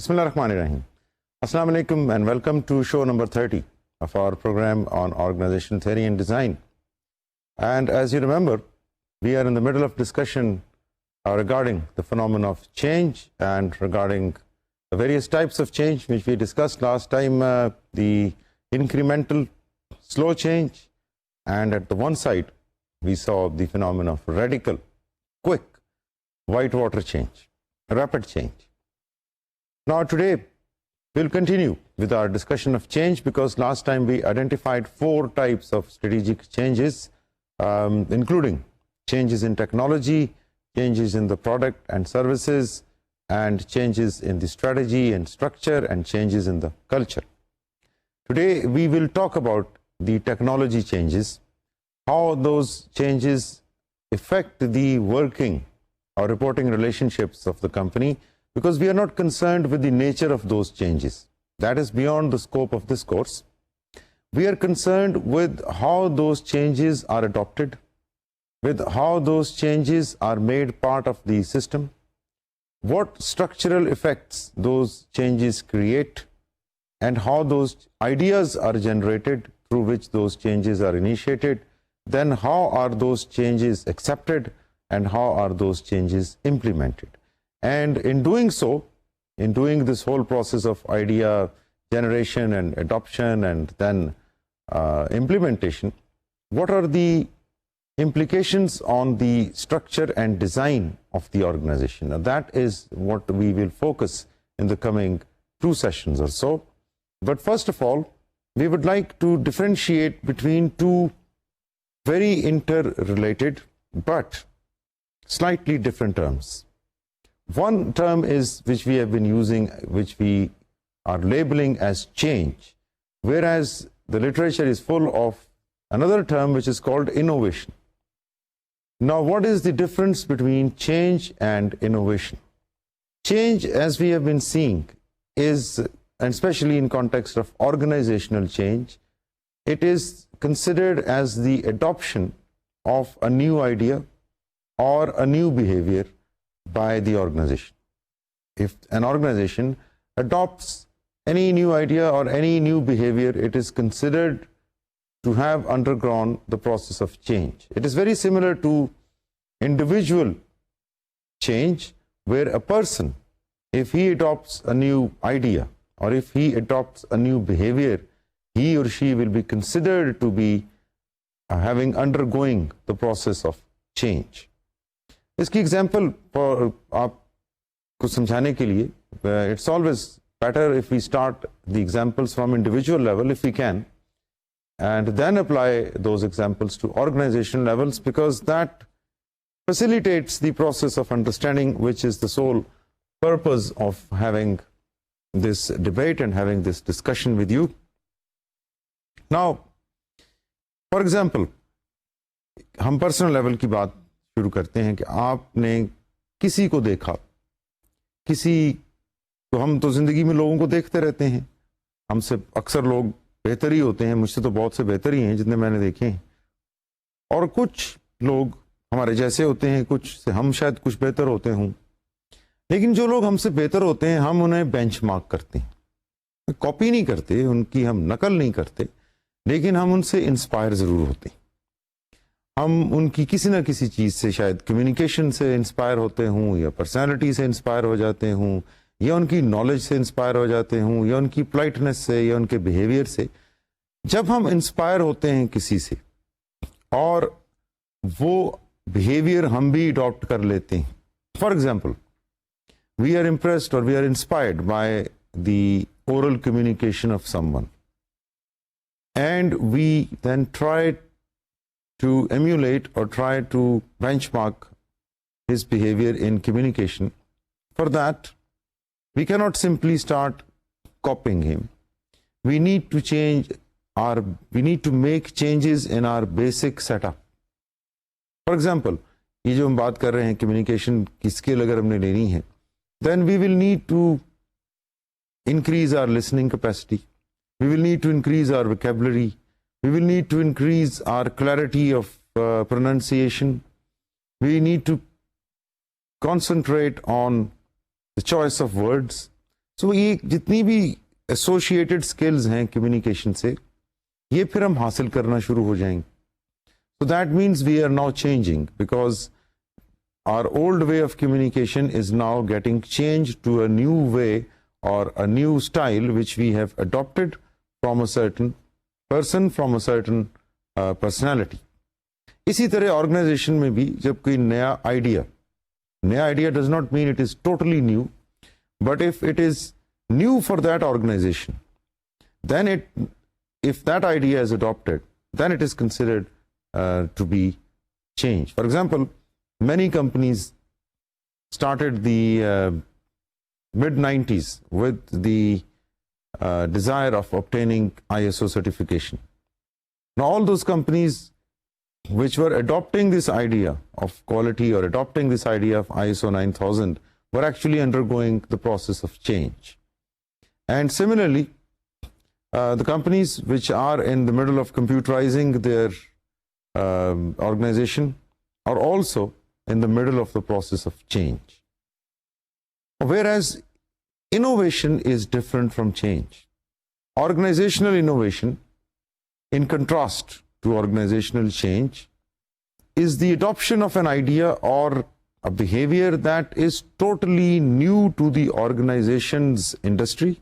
Bismillahirrahmanirrahim. Assalamu alaikum and welcome to show number 30 of our program on organization theory and design. And as you remember, we are in the middle of discussion regarding the phenomenon of change and regarding the various types of change which we discussed last time, the incremental slow change, and at the one side we saw the phenomenon of radical, quick, whitewater change, rapid change. Now today we'll continue with our discussion of change because last time we identified 4 types of strategic changes, including changes in technology, changes in the product and services, and changes in the strategy and structure, and changes in the culture. Today we will talk about the technology changes, how those changes affect the working or reporting relationships of the company, because we are not concerned with the nature of those changes. That is beyond the scope of this course. We are concerned with how those changes are adopted, with how those changes are made part of the system, what structural effects those changes create, and how those ideas are generated through which those changes are initiated, then how are those changes accepted and how are those changes implemented. And in doing so, in doing this whole process of idea generation and adoption and then implementation, what are the implications on the structure and design of the organization? Now, that is what we will focus in the coming 2 sessions or so. But first of all, we would like to differentiate between 2 very interrelated but slightly different terms. One term is which we have been using, which we are labeling as change, whereas the literature is full of another term which is called innovation. Now, what is the difference between change and innovation? Change, as we have been seeing, is, and especially in context of organizational change, it is considered as the adoption of a new idea or a new behavior by the organization. If an organization adopts any new idea or any new behavior, it is considered to have undergone the process of change. It is very similar to individual change, where a person, if he adopts a new idea or if he adopts a new behavior, he or she will be considered to be having undergoing the process of change. इसकी example आपको समझाने के लिए, it's always better if we start the examples from individual level if we can, and then apply those examples to organizational levels, because that facilitates the process of understanding, which is the sole purpose of having this debate and having this discussion with you. Now, for example, हम personal level की बात शुरू करते हैं कि आपने किसी को देखा, किसी तो हम तो जिंदगी में लोगों को देखते रहते हैं, हमसे अक्सर लोग बेहतर ही होते हैं, मुझसे तो बहुत से बेहतर ही हैं जितने मैंने देखे हैं, और कुछ लोग हमारे जैसे होते हैं, कुछ से हम शायद कुछ बेहतर होते हों, लेकिन जो लोग हमसे बेहतर होते हैं हम उन्हें बेंचमार्क करते हैं, कॉपी नहीं करते, उनकी हम नकल नहीं करते, लेकिन हम उनसे इंस्पायर ज़रूर होते हैं। हम उनकी किसी ना किसी चीज़ से, शायद कम्युनिकेशन से इंस्पायर होते हों, या पर्सनालिटी से इंस्पायर हो जाते हों, या उनकी नॉलेज से इंस्पायर हो जाते हों, या उनकी पोलाइटनेस से, या उनके बिहेवियर से। जब हम इंस्पायर होते हैं किसी से और वो बिहेवियर हम भी अडॉप्ट कर लेते हैं, for example we are impressed or we are inspired by the oral communication of someone, and we then try to emulate or try to benchmark his behavior in communication. For that, we cannot simply start copying him. We need to make changes in our basic setup. For example, ये जो हम बात कर रहे हैं communication की skill अगर हमने लेनी है, then we will need to increase our listening capacity. We will need to increase our vocabulary. We will need to increase our clarity of pronunciation. We need to concentrate on the choice of words. सो ये जितनी भी associated skills हैं communication से, ये फिर हम हासिल करना शुरू हो जाएंगे. So that means we are now changing, because our old way of communication is now getting changed to a new way or a new style which we have adopted from a certain person, from a certain personality. इसी तरह organisation में भी जब कोई नया idea does not mean it is totally new, but if it is new for that organization, then if that idea is adopted, then it is considered to be changed. For example, many companies started the mid-90s with the desire of obtaining ISO certification. Now, all those companies which were adopting this idea of quality or adopting this idea of ISO 9000 were actually undergoing the process of change. And similarly, the companies which are in the middle of computerizing their organization are also in the middle of the process of change. Whereas innovation is different from change. Organizational innovation, in contrast to organizational change, is the adoption of an idea or a behavior that is totally new to the organization's industry,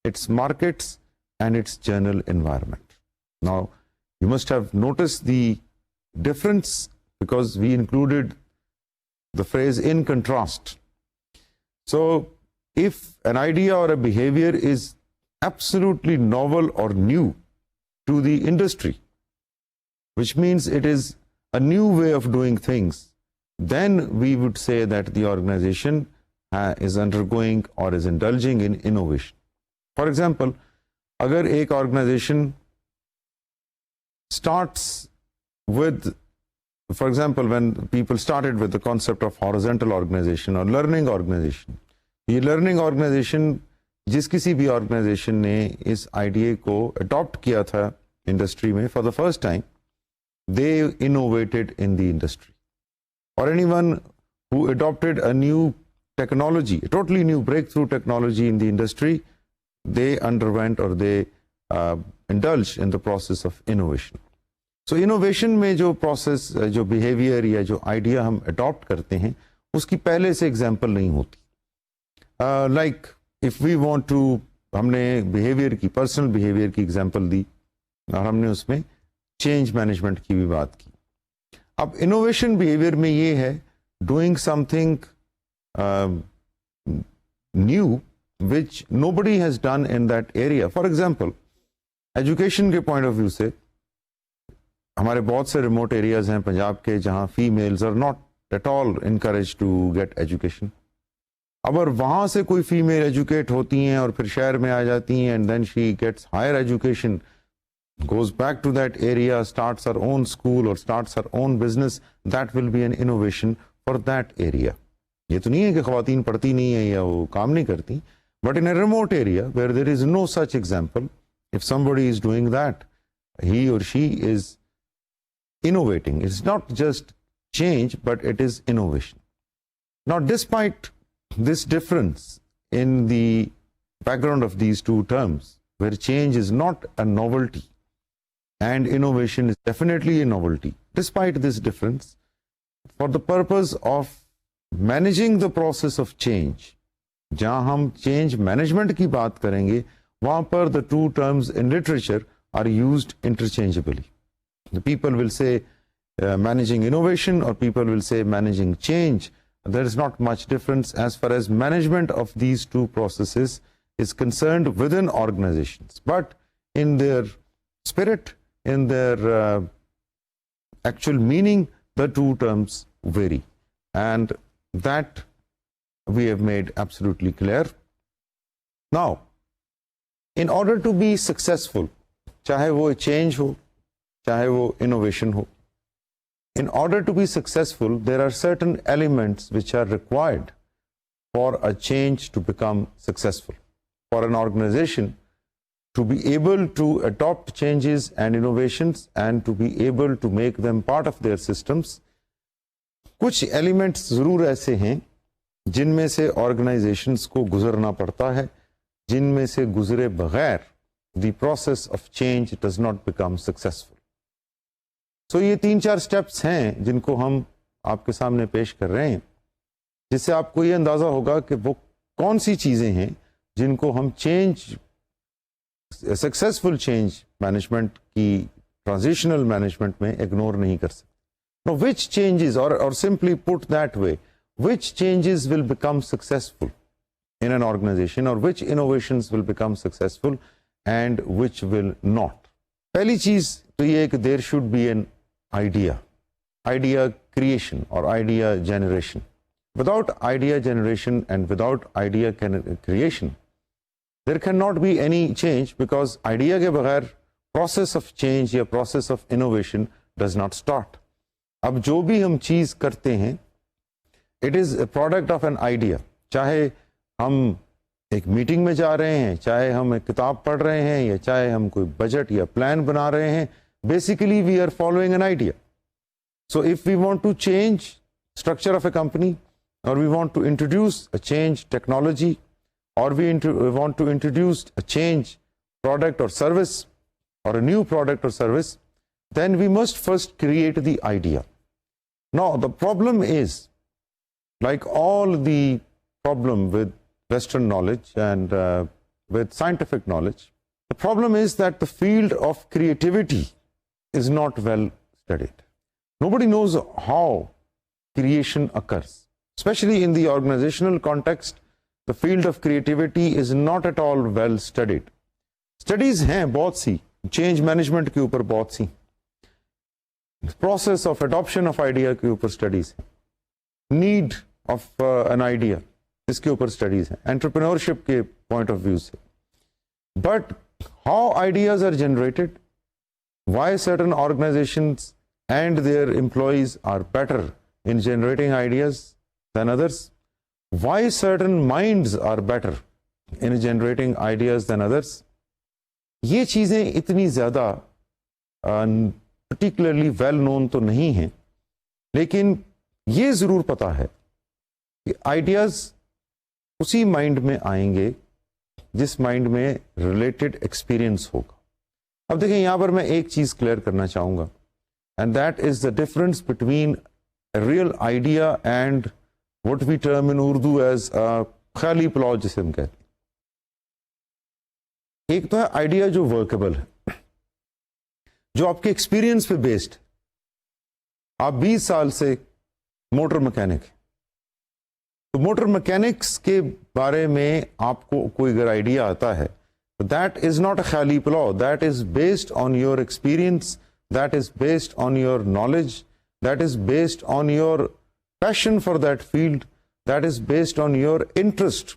its markets, and its general environment. Now, you must have noticed the difference, because we included the phrase in contrast. So, if an idea or a behavior is absolutely novel or new to the industry, which means it is a new way of doing things, then we would say that the organization is undergoing or is indulging in innovation. For example, अगर एक organization starts with, for example, when people started with the concept of horizontal organization or learning organization, ये learning organization जिस किसी भी organization ने इस idea को adopt किया था industry में for the first time, they innovated in the industry. Or anyone who adopted a new technology, a totally new breakthrough technology in the industry, they underwent or they indulged in the process of innovation. So innovation में जो process, जो behavior या जो idea हम adopt करते हैं, उसकी पहले से example नहीं होती. Like if we want to, हमने behavior की, personal behavior की example दी और हमने उसमें change management की भी बात की. अब innovation behavior में ये है doing something new which nobody has done in that area. For example, education के point of view से हमारे बहुत से remote areas हैं पंजाब के जहाँ females are not at all encouraged to get education. अगर वहाँ से कोई female educate होती हैं और फिर शहर में आ जाती हैं and then she gets higher education, goes back to that area, starts her own school or starts her own business, that will be an innovation for that area. ये तो नहीं है कि ख़वातीन पढ़ती नहीं है या वो काम नहीं करती, but in a remote area where there is no such example, if somebody is doing that, he or she is innovating. It's not just change, but it is innovation. Now, despite this difference in the background of these two terms, where change is not a novelty and innovation is definitely a novelty, despite this difference, for the purpose of managing the process of change, जहाँ हम change management की बात करेंगे, वहाँ पर the two terms in literature are used interchangeably. The people will say managing innovation, or people will say managing change. There is not much difference as far as management of these two processes is concerned within organizations. But in their spirit, in their actual meaning, the two terms vary. And that we have made absolutely clear. Now, in order to be successful, चाहे वो change हो, चाहे वो innovation हो, in order to be successful, there are certain elements which are required for a change to become successful. For an organization to be able to adopt changes and innovations and to be able to make them part of their systems, कुछ elements ज़रूर ऐसे हैं जिनमें से organisations को गुजरना पड़ता है, जिनमें से गुजरे बगैर the process of change does not become successful. So ये 3-4 स्टेप्स हैं जिनको हम आपके सामने पेश कर रहे हैं, जिससे आपको ये अंदाज़ा होगा कि वो कौन सी चीज़ें हैं जिनको हम चेंज, सक्सेसफुल चेंज मैनेजमेंट की ट्रांजिशनल मैनेजमेंट में इग्नोर नहीं कर सकते। Now, which changes, or simply put that way, which changes will become successful in an organization, or which innovations will become successful and which will not? पहली चीज तो ये है कि there should be an idea creation or idea generation. Without idea generation and without idea creation, there cannot be any change, because idea के बगैर process of change या process of innovation does not start. अब जो भी हम चीज करते हैं, it is a product of an idea. चाहे हम एक मीटिंग में जा रहे हैं, चाहे हम एक किताब पढ़ रहे हैं, या चाहे हम कोई बजट या प्लान बना रहे हैं, basically we are following an idea. So if we want to change structure of a company, और we want to introduce a change technology, और we want to introduce a change product और service, और a new product और service, then we must first create the idea. Now, the problem is, like all the problem with Western knowledge and with scientific knowledge, the problem is that the field of creativity is not well studied. Nobody knows how creation occurs. Especially in the organizational context, the field of creativity is not at all well studied. Studies हैं बहुत सी, change management के ऊपर बहुत सी, process of adoption of idea के ऊपर studies है, need of an idea इसके ऊपर स्टडीज है, एंटरप्रेन्योरशिप के पॉइंट ऑफ व्यू से। But how ideas are generated, why certain organisations and their employees are better in generating ideas than others, why certain minds are better in generating ideas than others, ये चीजें इतनी ज्यादा particularly well known तो नहीं है, लेकिन ये जरूर पता है कि आइडियाज उसी माइंड में आएंगे जिस माइंड में रिलेटेड एक्सपीरियंस होगा। अब देखें, यहां पर मैं एक चीज क्लियर करना चाहूंगा, and that is the difference between real idea and what we term in Urdu as ख्याली प्लॉट, जिसे हम कहते हैं। एक तो है आइडिया जो वर्केबल है, जो आपके एक्सपीरियंस पे बेस्ड। आप 20 साल से मोटर मैकेनिक हैं, तो मोटर मैकेनिक्स के बारे में आपको कोई अगर आइडिया आता है, तो that is not a Khyali plough, that is based on your experience, that is based on your knowledge, that is based on your passion for that field, that is based on your interest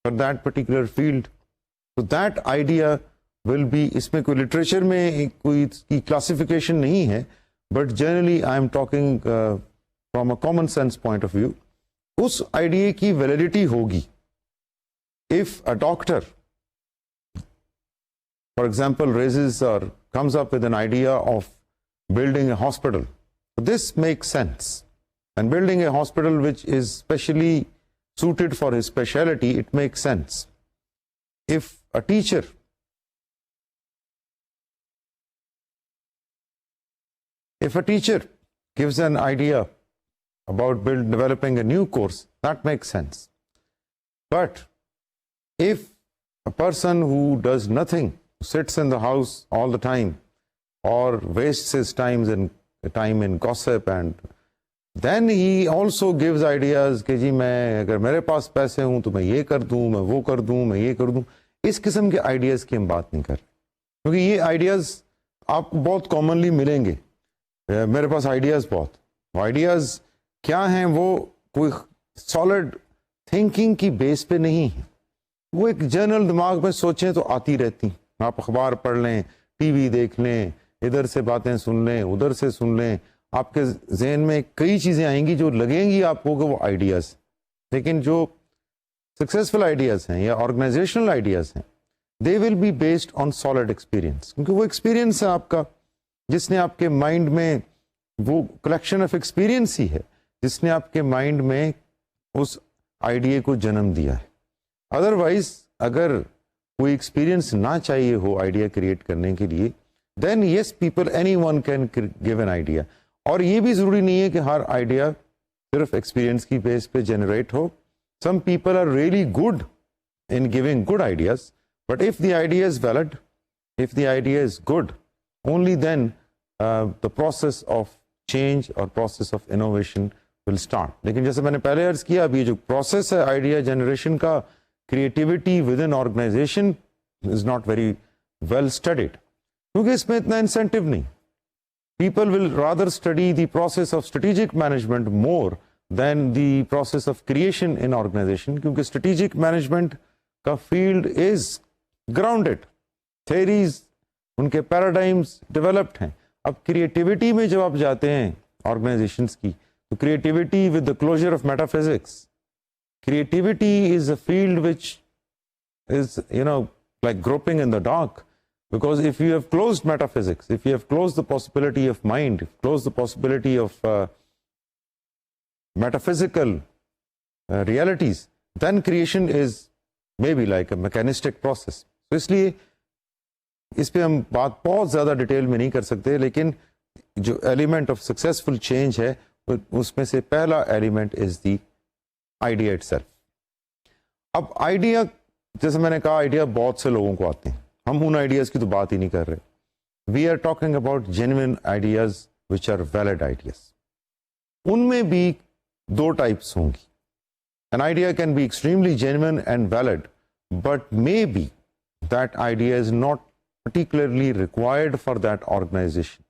for that particular field. तो that idea will be, इसमें कोई literature में कोई की classification नहीं है, but generally I am talking from a common sense point of view, उस idea की वैलिडिटी होगी if a doctor for example raises और comes up with an idea of building a hospital. This makes sense. And building a hospital which is specially suited for his specialty, it makes sense. If a teacher gives an idea about developing a new course, that makes sense. But if a person who does nothing, sits in the house all the time, or wastes his time in gossip, and then he also gives ideas कि जी मैं अगर मेरे पास पैसे हूं तो मैं ये कर दूं, मैं वो कर दूं, मैं ये कर दूं, इस किस्म के आइडियाज की हम बात नहीं कर रहे, क्योंकि ये आइडियाज आपको बहुत कॉमनली मिलेंगे। मेरे पास आइडियाज आइडियाज क्या हैं, वो कोई सॉलिड थिंकिंग की बेस पे नहीं है, वो एक जनरल दिमाग में सोचें तो आती रहती। आप अखबार पढ़ लें, टीवी देख लें, इधर से बातें सुन लें, उधर से सुन लें, आपके जहन में कई चीज़ें आएंगी जो लगेंगी आपको कि वो आइडियाज़। लेकिन जो सक्सेसफुल आइडियाज़ हैं या ऑर्गेनाइजेशनल आइडियाज़ हैं, they will be based on solid experience, क्योंकि वो एक्सपीरियंस है आपका, जिसने आपके माइंड में, वो कलेक्शन ऑफ एक्सपीरियंस ही है जिसने आपके माइंड में उस आइडिया को जन्म दिया है। अदरवाइज अगर कोई एक्सपीरियंस ना चाहिए हो आइडिया क्रिएट करने के लिए, then yes people anyone can give an idea. और ये भी जरूरी नहीं है कि हर आइडिया सिर्फ एक्सपीरियंस की बेस पे जनरेट हो। Some people are really good in giving good ideas, but if the idea is valid, if the idea is good, only then the process of change or process of innovation will start. लेकिन जैसे मैंने पहले अर्ज किया, अभी जो process है idea generation का, creativity within organisation is not very well studied, क्योंकि इसमें इतना इंसेंटिव नहीं। People will rather study the process of strategic management more than the process of creation in organization, क्योंकि strategic management का field is grounded, theories, उनके paradigms developed हैं। अब creativity में जब आप जाते हैं ऑर्गेनाइजेशंस की, तो creativity with the closure of metaphysics, creativity is a field which is like groping in the dark, because if you have closed metaphysics, if you have closed the possibility of mind, closed the possibility of metaphysical realities, then creation is maybe like a mechanistic process. So इसलिए इस पे हम बात बहुत ज़्यादा detail में नहीं कर सकते, लेकिन जो एलिमेंट ऑफ सक्सेसफुल चेंज है उसमें से पहला element is the idea itself. अब आइडिया, जैसे मैंने कहा, आइडिया बहुत से लोगों को आते हैं, हम उन आइडियाज़ की तो बात ही नहीं कर रहे। We are talking about genuine ideas which are valid ideas. उनमें भी दो टाइप्स होंगी। An idea can be extremely genuine and valid, but may be that idea is not particularly required for that organization.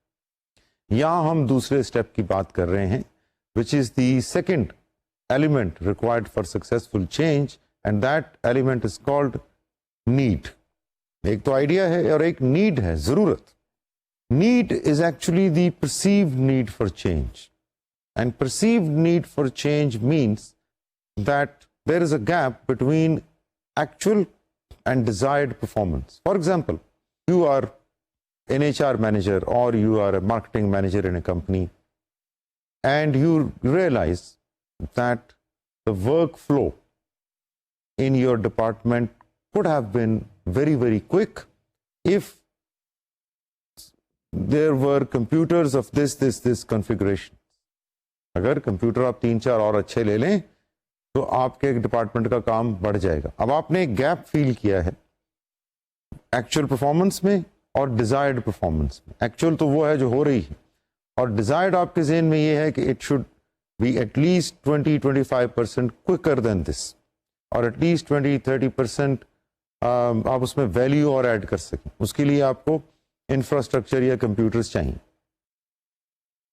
यहाँ हम दूसरे step की बात कर रहे हैं, which is the second element required for successful change, and that element is called need. एक तो आइडिया है और एक नीड है, जरूरत। Need is actually the perceived need for change, and perceived need for change means that there is a gap between actual and desired performance. For example, you are an HR manager or you are a marketing manager in a company, and you realize that the workflow in your department could have been very, very quick if there were computers of this configuration. अगर computer आप 3-4 और अच्छे ले लें तो आपके department का काम बढ़ जाएगा। अब आपने एक गैप फील किया है एक्चुअल परफॉर्मेंस में और डिजायर्ड परफॉर्मेंस में। एक्चुअल तो वो है जो हो रही है, और डिजायर्ड आपके ज़हन में ये है कि it should be at least 20-25% quicker than this, और एटलीस्ट 20-30% आप उसमें वैल्यू और ऐड कर सकें। उसके लिए आपको इंफ्रास्ट्रक्चर या कंप्यूटर्स चाहिए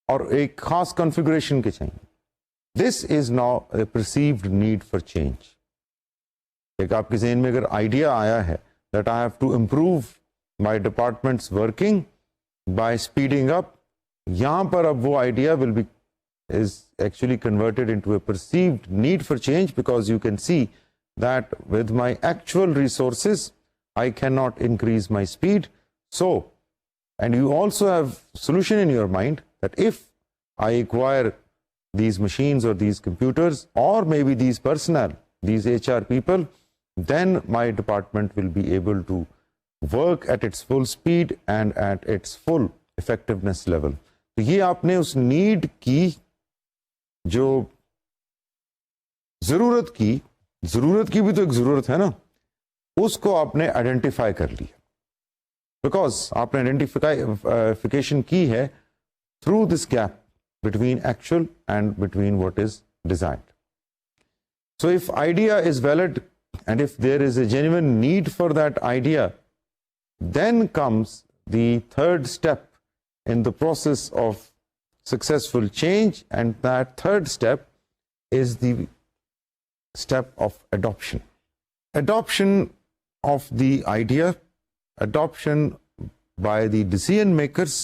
और एक खास कॉन्फ़िगरेशन के चाहिए। This is now A perceived need for change. एक आपके ज़हन में अगर आइडिया आया है that I have to improve my department's working by speeding up, यहाँ पर अब वो idea will be is actually converted into a perceived need for change, because you can see that with my actual resources I cannot increase my speed. So, and you also have solution in your mind that if I acquire these machines or these computers or maybe these personnel, these HR people, then my department will be able to work at its full speed and at its full effectiveness level. तो ये आपने उस need की, जो जरूरत की भी तो एक जरूरत है ना, उसको आपने आइडेंटिफाई कर लिया, बिकॉज आपने आइडेंटिफिकेशन की है through this gap between actual and between what is desired. So if idea is valid and if there is a genuine need for that idea, then comes the third step in the process of successful change, and that third step is the step of adoption. Adoption of the idea, adoption by the decision makers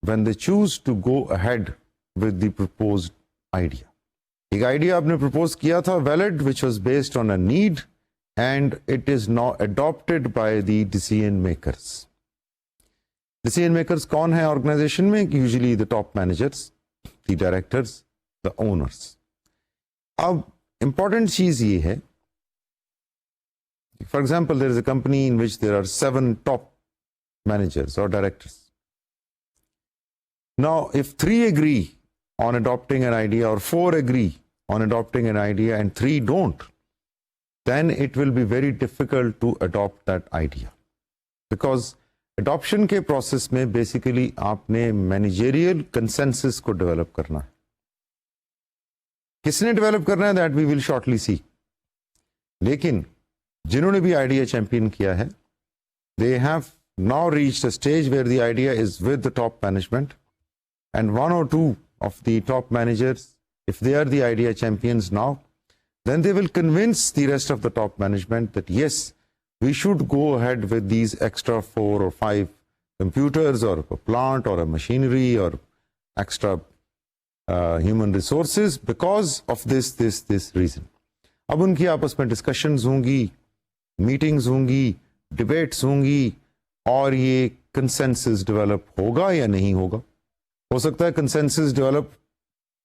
when they choose to go ahead with the proposed idea. एक idea आपने propose किया था valid, which was based on a need, and it is now adopted by the decision makers. Decision makers कौन है organisation में? Usually the top managers, the directors, the owners. अब important चीज ये है, for example, there is a company in which there are 7 top managers or directors. Now, if 3 agree on adopting an idea or 4 agree on adopting an idea and 3 don't, then it will be very difficult to adopt that idea. Because adoption के process में basically आपने managerial consensus को develop करना है. किसने develop करना है that we will shortly see. लेकिन जिन्होंने भी idea champion किया है, they have now reached a stage where the idea is with the top management, and 1 or 2 of the top managers, if they are the idea champions now, then they will convince the rest of the top management that yes, we should go ahead with these extra 4 or 5 computers or a plant or a machinery or extra human resources because of this reason. अब उनकी आपस में discussions होंगी, meetings होंगी, debates होंगी, और ये consensus develop होगा या नहीं होगा. हो सकता है consensus develop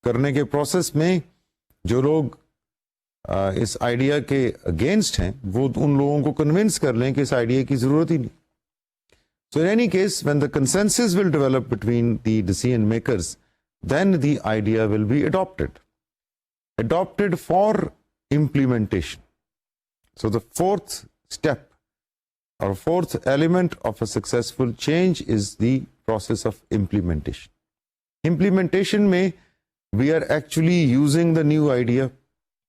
करने के process में जो लोग इस आइडिया के अगेंस्ट हैं वो उन लोगों को कन्विंस कर लें कि इस आइडिया की जरूरत ही नहीं. So in any case, when the consensus will develop between the decision makers, then the idea will be adopted for implementation. So the fourth step or fourth element of a successful change is the process of implementation. Implementation में we are actually using the new idea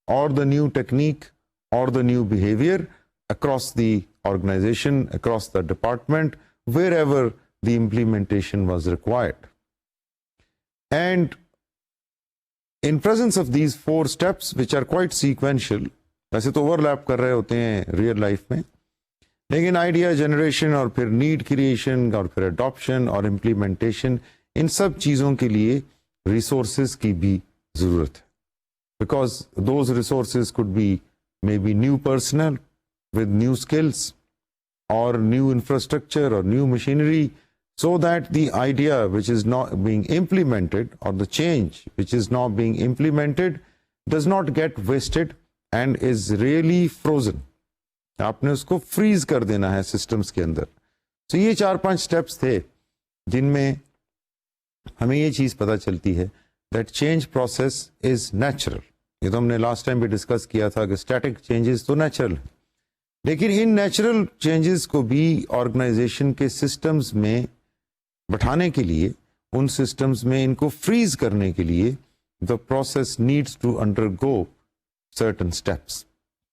or the new technique or the new behavior across the organization, across the department, wherever the implementation was required. And in presence of these 4 steps, which are quite sequential, वैसे तो overlap कर रहे होते हैं real life में, लेकिन idea generation और फिर need creation और फिर adoption और implementation, इन सब चीज़ों के लिए resources की भी ज़रूरत है. Because those resources could be maybe new personnel with new skills or new infrastructure or new machinery, so that the idea which is not being implemented or the change which is not being implemented does not get wasted and is really frozen. आपने उसको freeze कर देना है systems के अंदर. So ये 4-5 steps थे जिनमें हमें ये चीज़ पता चलती है that change process is natural. ये तो हमने लास्ट टाइम भी डिस्कस किया था कि स्टैटिक चेंजेस तो नेचुरल है, लेकिन इन नेचुरल चेंजेस को भी ऑर्गेनाइजेशन के सिस्टम्स में बैठाने के लिए, उन सिस्टम्स में इनको फ्रीज करने के लिए the process needs to undergo certain steps,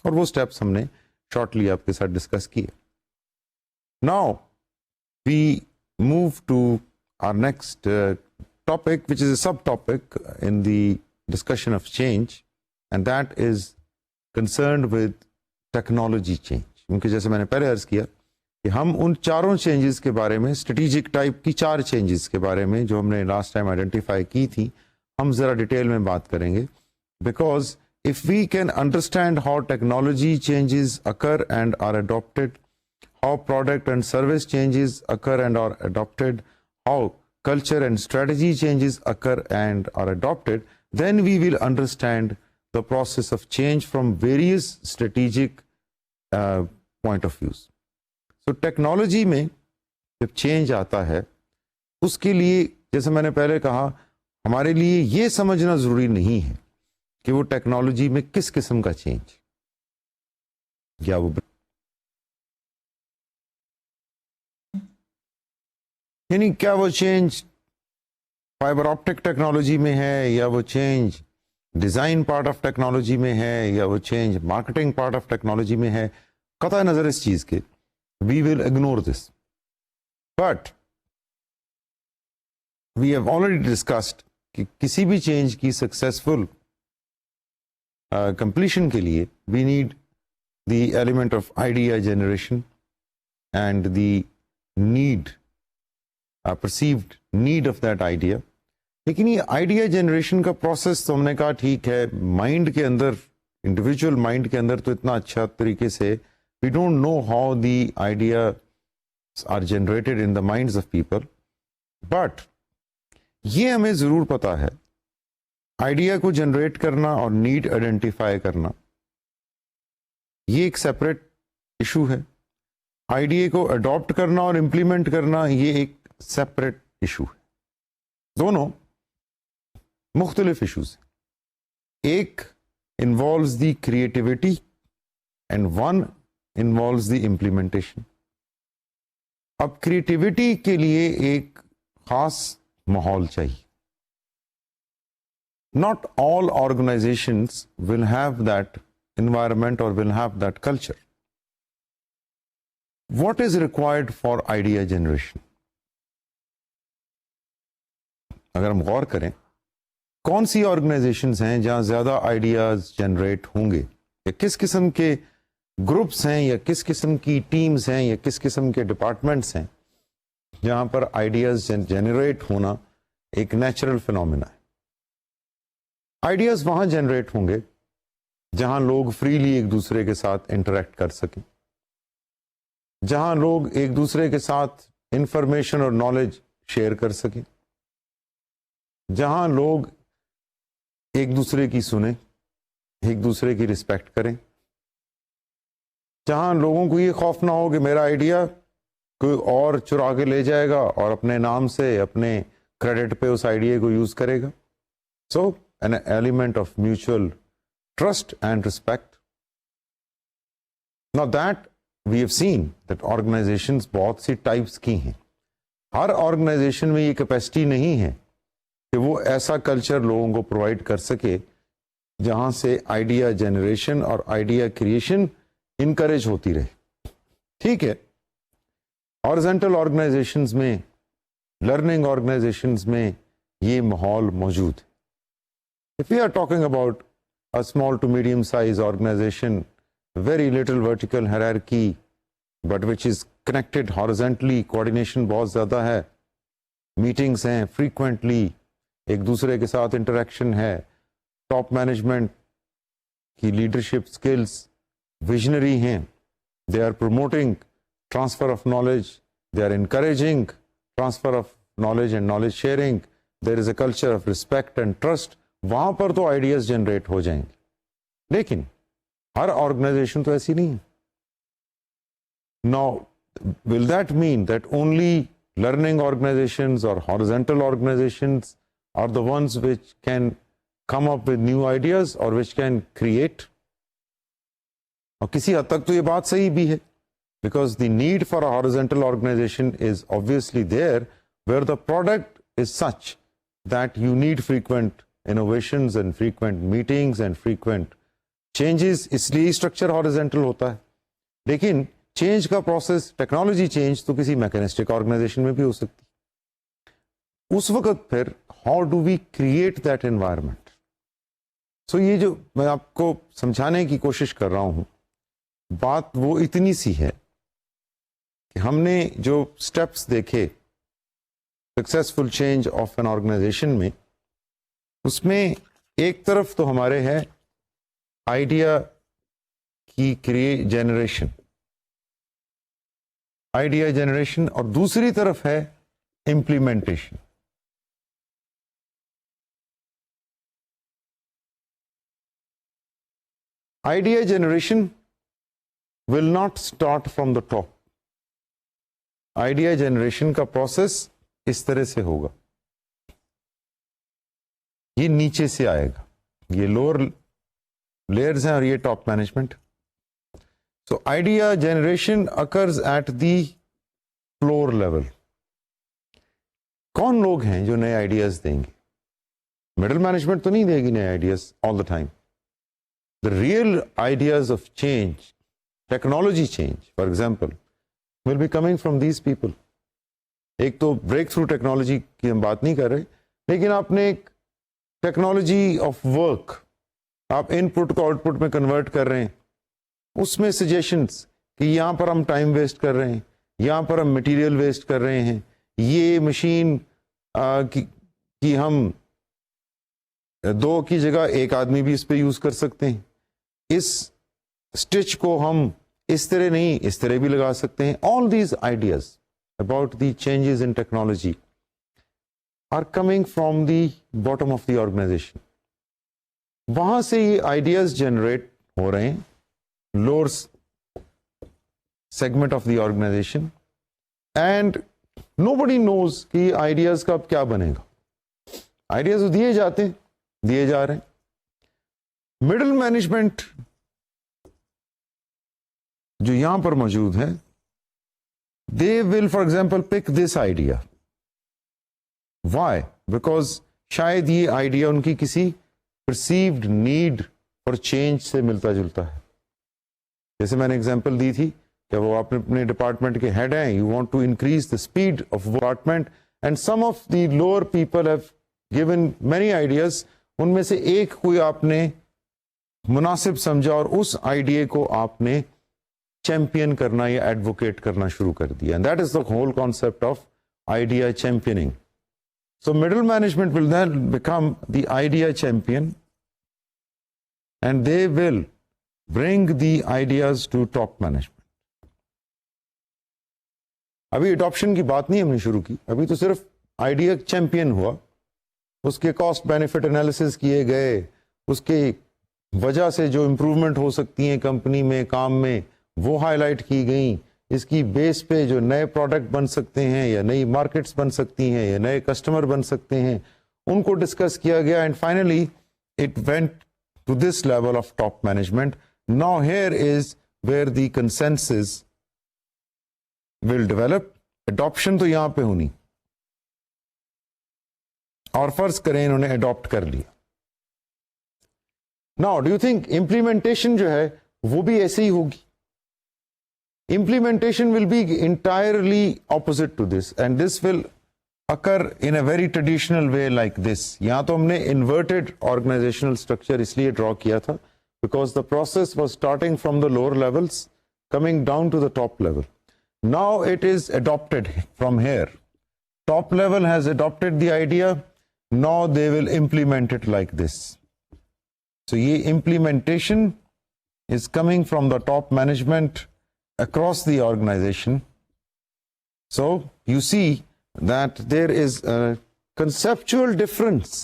और वो स्टेप्स हमने शॉर्टली आपके साथ डिस्कस किए. Now we move to our next topic which is a sub topic in the discussion of change, and that is concerned with technology change. क्योंकि जैसे मैंने पहले अर्ज किया कि हम उन 4 चेंजेस के बारे में, स्ट्रेटेजिक टाइप की 4 चेंजेस के बारे में जो हमने लास्ट टाइम आइडेंटिफाई की थी, हम जरा डिटेल में बात करेंगे. Because if we can understand how technology changes occur and are adopted, how product and service changes occur and are adopted, how culture and strategy changes occur and are adopted, then we will understand the process of change from various strategic point of views. So technology में जब change आता है, उसके लिए जैसे मैंने पहले कहा, हमारे लिए ये समझना जरूरी नहीं है कि वो टेक्नोलॉजी में किस किस्म का चेंज, या वो यानी क्या वो चेंज फाइबर ऑप्टिक टेक्नोलॉजी में है, या वो change design part of technology में है, या वो change marketing part of technology में है, कतई नज़र इस चीज़ के, we will ignore this. But we have already discussed कि किसी भी चेंज की सक्सेसफुल कंप्लीशन के लिए we need the element of idea generation and the need, perceived need of that idea. लेकिन ये आइडिया जनरेशन का प्रोसेस तो हमने कहा ठीक है, माइंड के अंदर, इंडिविजुअल माइंड के अंदर तो इतना अच्छा तरीके से we don't know how the idea are generated in the minds of people, but ये हमें ज़रूर पता है आइडिया को जनरेट करना और नीड आइडेंटिफाई करना ये एक सेपरेट इशू है, आइडिया को अडॉप्ट करना और इम्प्लीमेंट करना ये एक सेपरेट इशू है। दोनों मुख्तलिफ इशूज हैं। एक involves the creativity and one involves the implementation. अब क्रिएटिविटी के लिए एक खास माहौल चाहिए। Not all organizations will have that environment or will have that culture. What is required for idea generation? अगर हम गौर करें कौन सी ऑर्गेनाइजेशंस हैं जहां ज्यादा आइडियाज जनरेट होंगे, या किस किस्म के ग्रुप्स हैं, या किस किस्म की टीम्स हैं, या किस किस्म के डिपार्टमेंट्स हैं जहां पर आइडियाज जनरेट होना एक नेचुरल फिनोमेना है। आइडियाज वहां जनरेट होंगे जहां लोग फ्रीली एक दूसरे के साथ इंटरेक्ट कर सकें, जहां लोग एक दूसरे के साथ इंफॉर्मेशन और नॉलेज शेयर कर सकें, जहां लोग एक दूसरे की सुने, एक दूसरे की रिस्पेक्ट करें, जहां लोगों को ये खौफ ना हो कि मेरा आइडिया कोई और चुरा के ले जाएगा और अपने नाम से, अपने क्रेडिट पे उस आइडिया को यूज करेगा। सो an element of mutual trust and respect. Now that we have seen that organizations बहुत सी types की हैं। हर organization में ये capacity नहीं है कि वो ऐसा culture लोगों को provide कर सके जहां से idea generation और idea creation encourage होती रहे। ठीक है, horizontal organizations में, learning organizations में ये माहौल मौजूद है। If we are talking about a small to medium size organization, very little vertical hierarchy, but which is connected horizontally, coordination बहुत ज़्यादा है, meetings हैं frequently, एक दूसरे के साथ interaction है, top management की leadership skills visionary हैं, they are promoting transfer of knowledge, they are encouraging transfer of knowledge and knowledge sharing, there is a culture of respect and trust। वहां पर तो आइडियाज जनरेट हो जाएंगे, लेकिन हर organisation तो ऐसी नहीं है। Now will that mean that only learning organizations और horizontal organizations are the ones which can come up with new ideas और व्हिच कैन क्रिएट? और किसी हद तक तो ये बात सही भी है, because the need for a horizontal organisation is obviously there where the product is such that you need frequent innovations and frequent meetings and frequent changes, इसलिए स्ट्रक्चर हॉरिजॉन्टल होता है। लेकिन चेंज का प्रोसेस, टेक्नोलॉजी चेंज तो किसी mechanistic organisation में भी हो सकती है। उस वक्त फिर how do we create that environment? So ये जो मैं आपको समझाने की कोशिश कर रहा हूं, बात वो इतनी सी है कि हमने जो स्टेप्स देखे successful change of an organisation में, उसमें एक तरफ तो हमारे है आइडिया की जनरेशन, आइडिया जनरेशन, और दूसरी तरफ है implementation. Idea generation will not start from the top. Idea generation का प्रोसेस इस तरह से होगा, ये नीचे से आएगा, ये लोअर लेयर्स हैं और ये top management. So idea generation occurs at the floor level. कौन लोग हैं जो नए आइडियाज देंगे? मिडिल मैनेजमेंट तो नहीं देगी नए ideas all the time. The real ideas of change, technology change for example, will be coming from these people. एक तो ब्रेक थ्रू टेक्नोलॉजी की हम बात नहीं कर रहे, लेकिन आपने एक टेक्नोलॉजी ऑफ वर्क, आप इनपुट को आउटपुट में कन्वर्ट कर रहे हैं, उसमें सजेशंस कि यहाँ पर हम टाइम वेस्ट कर रहे हैं, यहाँ पर हम मटेरियल वेस्ट कर रहे हैं, ये मशीन की हम 2 की जगह 1 आदमी भी इस पे यूज कर सकते हैं, इस स्टिच को हम इस तरह नहीं इस तरह भी लगा सकते हैं। All these ideas about the changes in technology are coming from the bottom of the organization. वहां से ये आइडियाज जनरेट हो रहे हैं, lower segment of the organisation, and nobody knows कि आइडियाज का अब क्या बनेगा। आइडियाज दिए जाते हैं, दिए जा रहे हैं। मिडिल मैनेजमेंट जो यहां पर मौजूद है, they will for example pick this idea. Why? Because शायद ये आइडिया उनकी किसी परसीव्ड नीड फॉर चेंज से मिलता जुलता है। जैसे मैंने एग्जांपल दी थी कि वो आपने अपने डिपार्टमेंट के हेड हैं, you want to increase the speed of department, and some of the lower people have given many ideas, उनमें से एक कोई आपने मुनासिब समझा और उस आइडिया को आपने चैंपियन करना या एडवोकेट करना शुरू कर दिया, and that is the whole concept of idea championing. So middle management will then become the idea champion, and they will bring the ideas to top management. अभी adoption की बात नहीं हमने शुरू की, अभी तो सिर्फ आइडिया चैंपियन हुआ, उसके कॉस्ट बेनिफिट एनालिसिस किए गए, उसके वजह से जो इम्प्रूवमेंट हो सकती हैं कंपनी में, काम में, वो हाईलाइट की गई। इसकी बेस पे जो नए प्रोडक्ट बन सकते हैं या नई मार्केट्स बन सकती हैं या नए कस्टमर बन सकते हैं, उनको डिस्कस किया गया, and finally it went to this level of top management. Now here is where the consensus will develop. Adoption तो यहां पे होनी, और फर्ज करें इन्होंने अडॉप्ट कर लिया। Now do you think implementation जो है वो भी ऐसे ही होगी? Implementation will be entirely opposite to this, and this will occur in a very traditional way like this. यहाँ तो हमने inverted organizational structure इसलिए draw किया था because the process was starting from the lower levels coming down to the top level. Now it is adopted from here. Top level has adopted the idea. Now they will implement it like this. So ये implementation is coming from the top management across the organization. So you see that there is a conceptual difference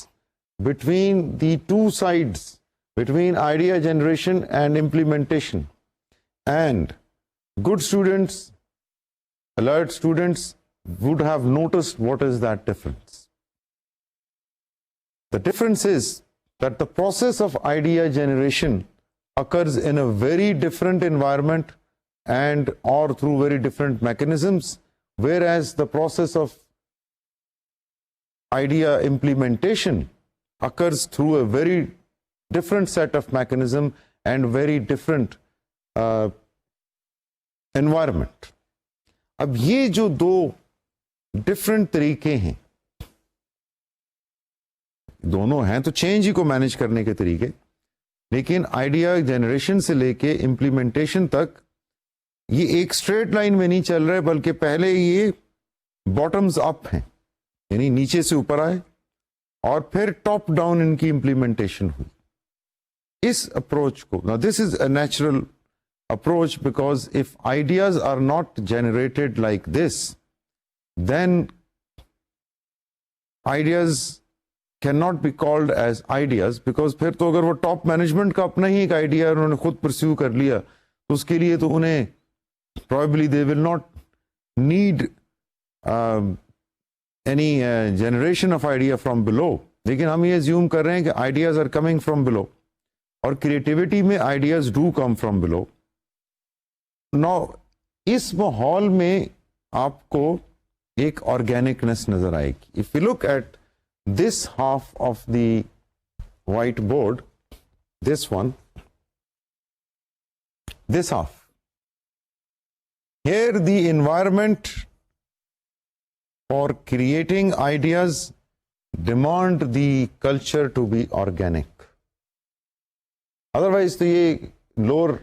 between the two sides, between idea generation and implementation. And good students, alert students would have noticed what is that difference. The difference is that the process of idea generation occurs in a very different environment and or through very different mechanisms, whereas the process of idea implementation occurs through a very different set of mechanism and very different environment. अब ये जो दो different तरीके हैं, दोनों हैं तो change ही को मैनेज करने के तरीके, लेकिन आइडिया जनरेशन से लेके इंप्लीमेंटेशन तक ये एक स्ट्रेट लाइन में नहीं चल रहे, बल्कि पहले ये बॉटम्स अप हैं, यानी नीचे से ऊपर आए और फिर टॉप डाउन इनकी इंप्लीमेंटेशन हुई। इस अप्रोच को, now this is a natural approach, because if ideas are not generated like this, then ideas can not be called as ideas, because फिर तो अगर वो टॉप मैनेजमेंट का अपना ही एक आइडिया उन्होंने खुद परस्यू कर लिया, तो उसके लिए तो उन्हें probably they will not need any generation of idea from below. लेकिन हम ये assume कर रहे हैं कि ideas are coming from below, और creativity में ideas do come from below. Now इस माहौल में आपको एक organicness नजर आएगी. If we look at this half of the whiteboard, this one, this half, here the environment for creating ideas demand the culture to be organic. Otherwise, the lower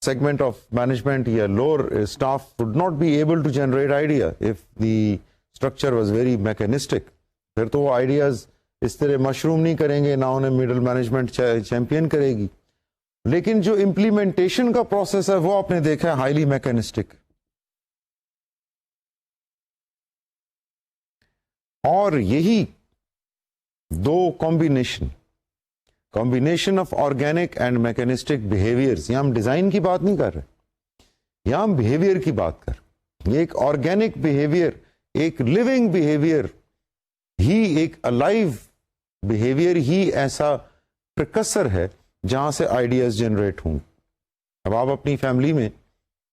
segment of management or lower staff would not be able to generate idea if the structure was very mechanistic. फिर तो वो ideas इस तरह mushroom नहीं करेंगे, ना उन्हें middle management champion करेगी। लेकिन जो इम्प्लीमेंटेशन का प्रोसेस है वो आपने देखा है हाईली मैकेनिस्टिक, और यही दो combination combination of organic and mechanistic behaviours, यहाँ हम डिजाइन की बात नहीं कर रहे, यहाँ हम बिहेवियर की बात कर रहे। एक ऑर्गेनिक बिहेवियर, एक लिविंग बिहेवियर ही, एक अलाइव बिहेवियर ही ऐसा प्रिकसर है जहां से आइडियाज जनरेट होंगे। अब आप अपनी फैमिली में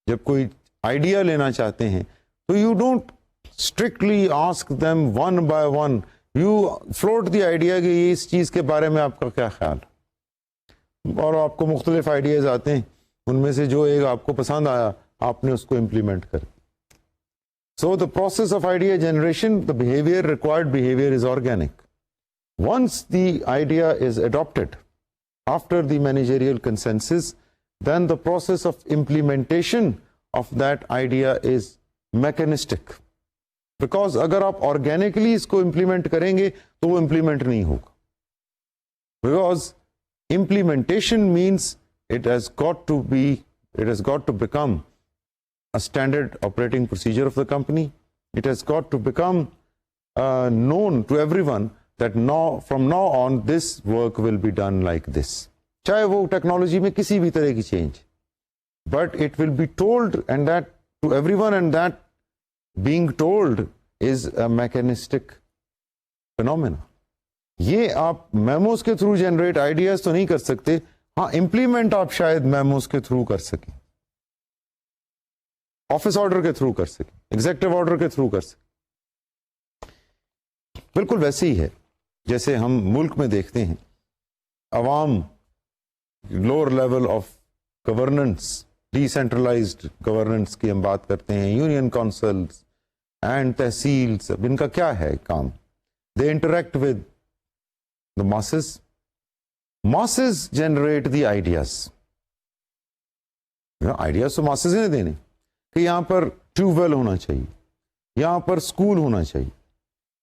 जब कोई आइडिया लेना चाहते हैं तो you don't strictly ask them one by one, you float the idea कि इस चीज के बारे में आपका क्या ख्याल है, और आपको मुख्तलिफ आइडियाज आते हैं, उनमें से जो एक आपको पसंद आया आपने उसको इम्प्लीमेंट कर दिया। So the process of idea generation, the behavior, required behavior is organic. Once the idea is adopted, after the managerial consensus, then the process of implementation of that idea is mechanistic. Because अगर आप organically इसको implement करेंगे तो वो implement नहीं होगा. Because implementation means it has got to become a standard operating procedure of the company. It has got to become known to everyone that from now on this work will be done like this. चाहे वो technology में किसी भी तरह की change, but it will be told and that to everyone, and that being told is a mechanistic phenomena. ये आप memos के थ्रू जनरेट आइडियाज तो नहीं कर सकते, हाँ इंप्लीमेंट आप शायद मेमोस के थ्रू कर सकें, ऑफिस ऑर्डर के थ्रू कर सकें, एग्जीक्यूटिव ऑर्डर के थ्रू कर सकें। बिल्कुल वैसे ही है जैसे हम मुल्क में देखते हैं, अवाम lower level of governance, decentralised governance की हम बात करते हैं, यूनियन काउंसिल्स एंड तहसील्स, अब इनका क्या है काम? They interact with the masses, masses generate the ideas. Ideas तो मासेस ने देने कि यहाँ पर ट्यूबवेल होना चाहिए, यहाँ पर स्कूल होना चाहिए,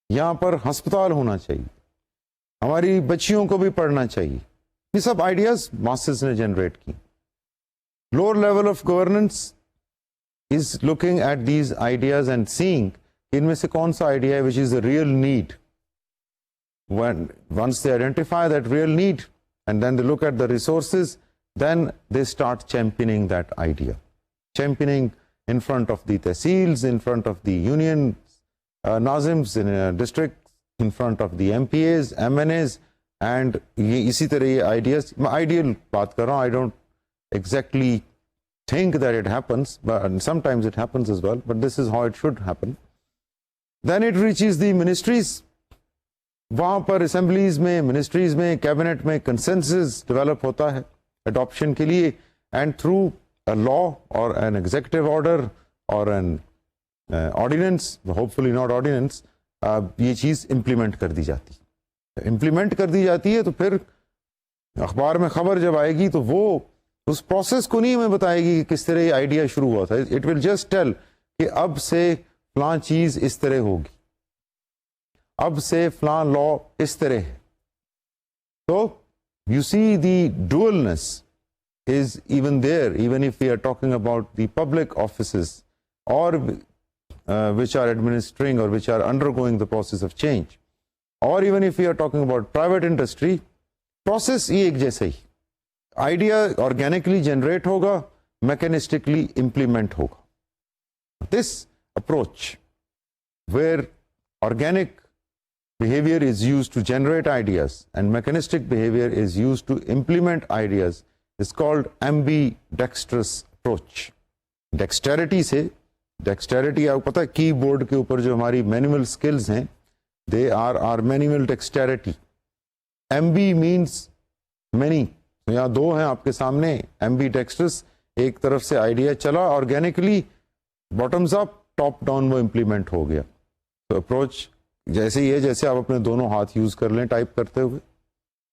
यहाँ पर अस्पताल होना चाहिए, हमारी बच्चियों को भी पढ़ना चाहिए, ये सब आइडियाज मासेस ने जनरेट की। Lower level of governance is looking at these ideas and seeing इनमें से कौन सा आइडिया है which is the real need. Once they identify that real need and then they look at the resources, then they start championing that idea, championing in front of the tehsils, in front of the union nazims in districts, in front of the MPAs, MNAs, and ये इसी तरह ये ideas, मैं ideal बात कर रहा हूँ, I don't exactly think that it happens, but sometimes it happens as well, but this is how it should happen. Then it reaches the ministries, वहाँ पर असेंबलीज में, मिनिस्ट्रीज में, कैबिनेट में कंसेंसस डेवलप होता है अडॉप्शन के लिए, and through a law और एन एग्जीक्यूटिव ऑर्डर और an ordinance, hopefully not ordinance, ये चीज़ इम्प्लीमेंट कर दी जाती है। इम्प्लीमेंट कर दी जाती है तो फिर अखबार में खबर जब आएगी तो वो उस प्रोसेस को नहीं हमें बताएगी कि किस तरह ये आइडिया शुरू हुआ था। इट विल जस्ट टेल कि अब से फलां चीज़ इस तरह होगी, अब से फलां लॉ इस तरह है। तो you see the dualness is even there, even if we are talking about the public offices और which are administering or which are undergoing the process of change, or even if we are talking about private industry, process ये एक जैसे ही, idea organically generate होगा, mechanistically implement होगा। This approach where organic behavior is used to generate ideas and mechanistic behavior is used to implement ideas is called ambidextrous approach. Dexterity से, dexterity आपको पता है keyboard के ऊपर जो हमारी मैनुअल स्किल्स हैं, they are our manual dexterity. MB means many, तो यहाँ दो हैं आपके सामने, ambidextrous, एक तरफ से आइडिया चला organically, bottoms up, top down वो इम्प्लीमेंट हो गया। तो अप्रोच जैसे ही है जैसे आप अपने दोनों हाथ यूज कर लें टाइप करते हुए।